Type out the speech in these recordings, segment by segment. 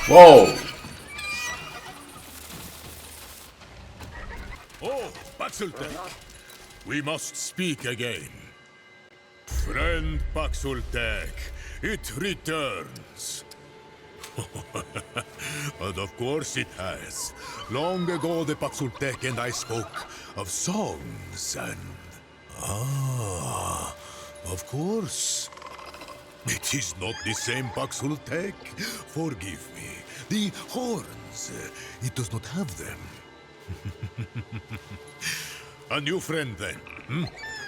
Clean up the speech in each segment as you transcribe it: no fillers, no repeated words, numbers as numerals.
Whoa! Oh, Paxultek! We must speak again. Friend Paxultek, it returns. And of course it has. Long ago the Paxultek and I spoke of songs and... Ah, of course. It is not the same Paxultek. Forgive me. The horns, it does not have them. A new friend then, hmm?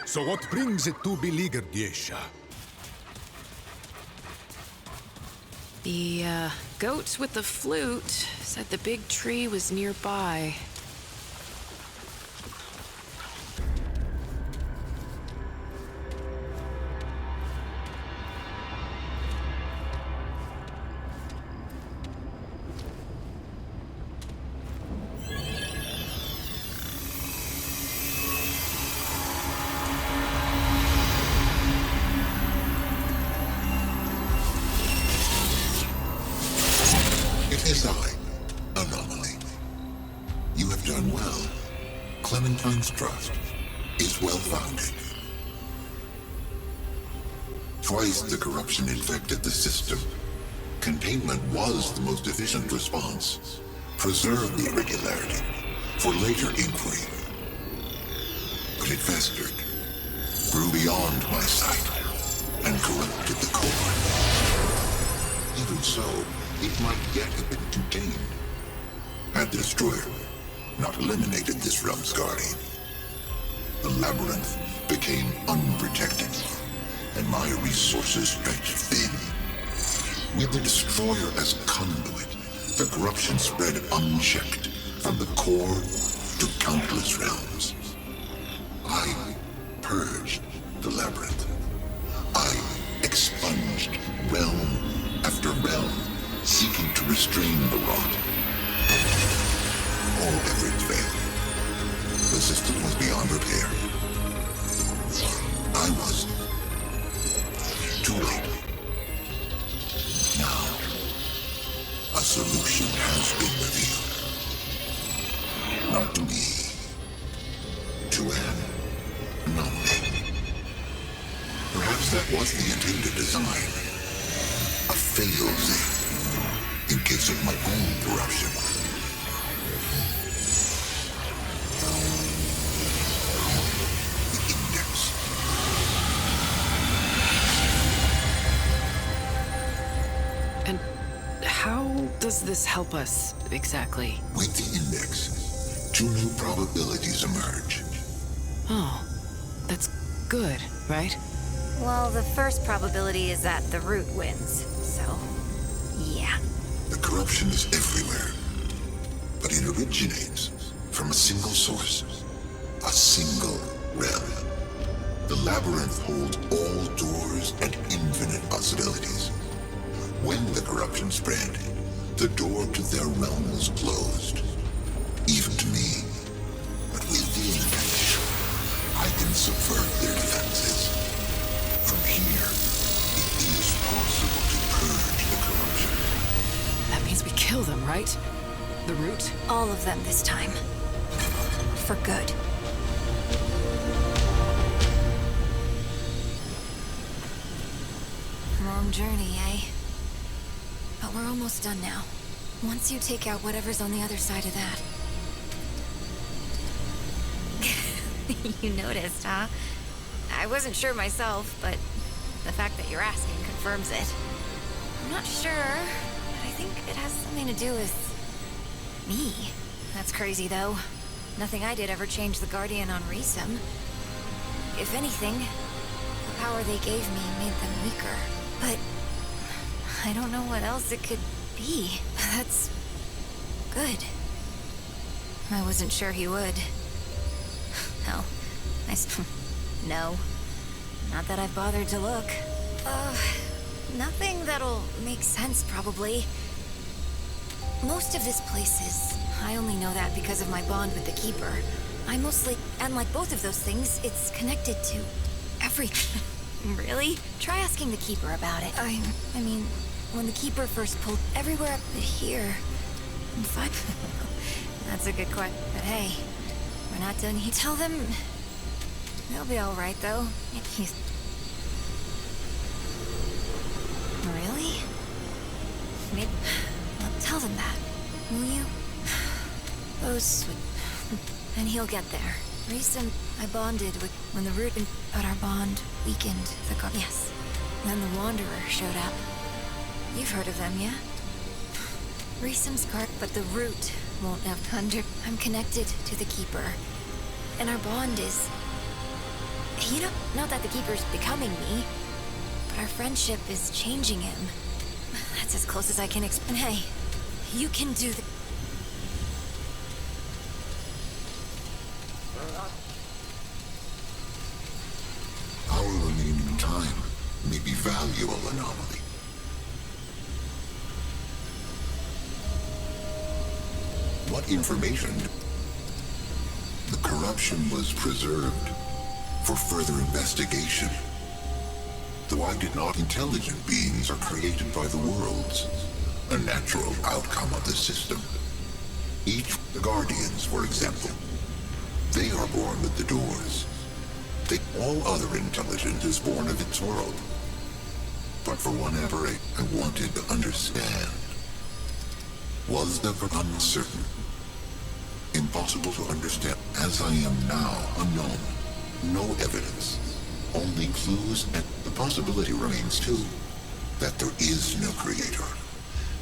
So what brings it to beleaguered Yesha? The, goat with the flute said the big tree was nearby. It is I, Anomaly. You have done well. Clementine's trust is well founded. Twice the corruption infected the system. Containment was the most efficient response. Preserve the irregularity for later inquiry. But it festered, grew beyond my sight, and corrupted the core. Even so, it might yet have been contained, had the destroyer not eliminated this realm's guardian. The labyrinth became unprotected, and my resources stretched thin. With the destroyer as conduit, the corruption spread unchecked from the core to countless realms. I purged the labyrinth. I expunged realm after realm, seeking to restrain the rot. All efforts failed. The system was beyond repair. I was too late. Now, a solution has been revealed. Not to me, to an anomaly. Perhaps that was the intended design. A fail-safe in case of my own corruption. The index. And how does this help us, exactly? With the index, two new probabilities emerge. Oh, that's good, right? Well, the first probability is that the root wins, so... yeah. The corruption is everywhere, but it originates from a single source, a single realm. The labyrinth holds all doors and infinite possibilities. When the corruption spread, the door to their realm was closed, even to me. But with the index, I can subvert their defenses. From here, it is possible to purge the corruption. That means we kill them, right? The root? All of them this time. For good. Long journey, eh? But we're almost done now. Once you take out whatever's on the other side of that. You noticed, huh? I wasn't sure myself, but the fact that you're asking confirms it. I'm not sure, but I think it has something to do with... me. That's crazy, though. Nothing I did ever changed the Guardian on Resum. If anything, the power they gave me made them weaker. But I don't know what else it could be. That's good. I wasn't sure he would. Hell, no. Not that I've bothered to look. Nothing that'll make sense, probably. Most of this place is... I only know that because of my bond with the Keeper. I mostly... and like both of those things, it's connected to... everything. Really? Try asking the Keeper about it. I mean, when the Keeper first pulled everywhere but here. I'm fine. That's a good question. But hey, we're not done here. Tell them they'll be all right, though. He's... Really? Maybe... Well, tell them that, will you? Those... And he'll get there. Recent, I bonded with... When the root... But our bond weakened. Yes. Then the Wanderer showed up. You've heard of them, yeah? Reesum's card, but the root won't have under. I'm connected to the Keeper. And our bond is... You know, not that the Keeper's becoming me, but our friendship is changing him. That's as close as I can explain. Hey, you can do the... Our remaining time may be valuable anomaly. What information? The corruption was preserved for further investigation. Though I did not, intelligent beings are created by the worlds, a natural outcome of the system. Each, the Guardians, for example, they are born with the doors. All other intelligence is born of its world. But for whatever I wanted to understand, was never uncertain. Impossible to understand. As I am now, unknown. No evidence. Only clues, and the possibility remains too, that there is no creator.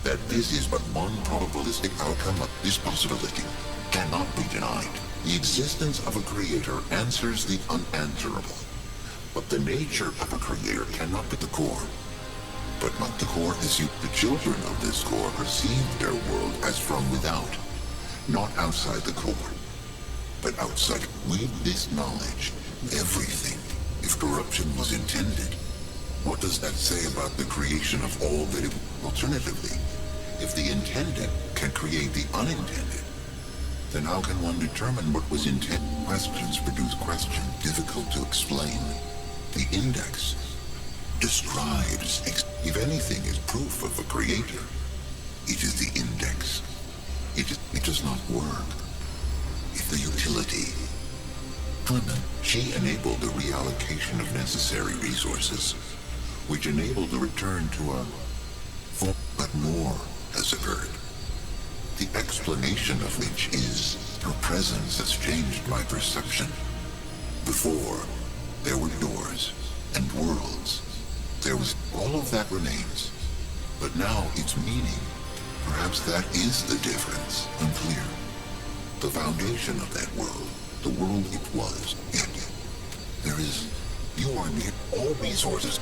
That this is but one probabilistic outcome of this possibility cannot be denied. The existence of a creator answers the unanswerable. But the nature of a creator cannot be the core. But not the core is you. The children of this core perceive their world as from without, not outside the core, but outside. With this knowledge, everything, if corruption was intended, what does that say about the creation of all that it... Alternatively, if the intended can create the unintended, then how can one determine what was intended? Questions produce questions, difficult to explain. The index describes, if anything is proof of a creator, it is the index. It does not work. If the utility, Clement, she enabled the reallocation of necessary resources, which enabled the return to a form, but more has occurred. The explanation of which is her presence has changed my perception. Before, there were doors and worlds. There was all of that remains. But now its meaning, perhaps that is the difference. Unclear. The foundation of that world, the world it was, yet there is, you are near all resources.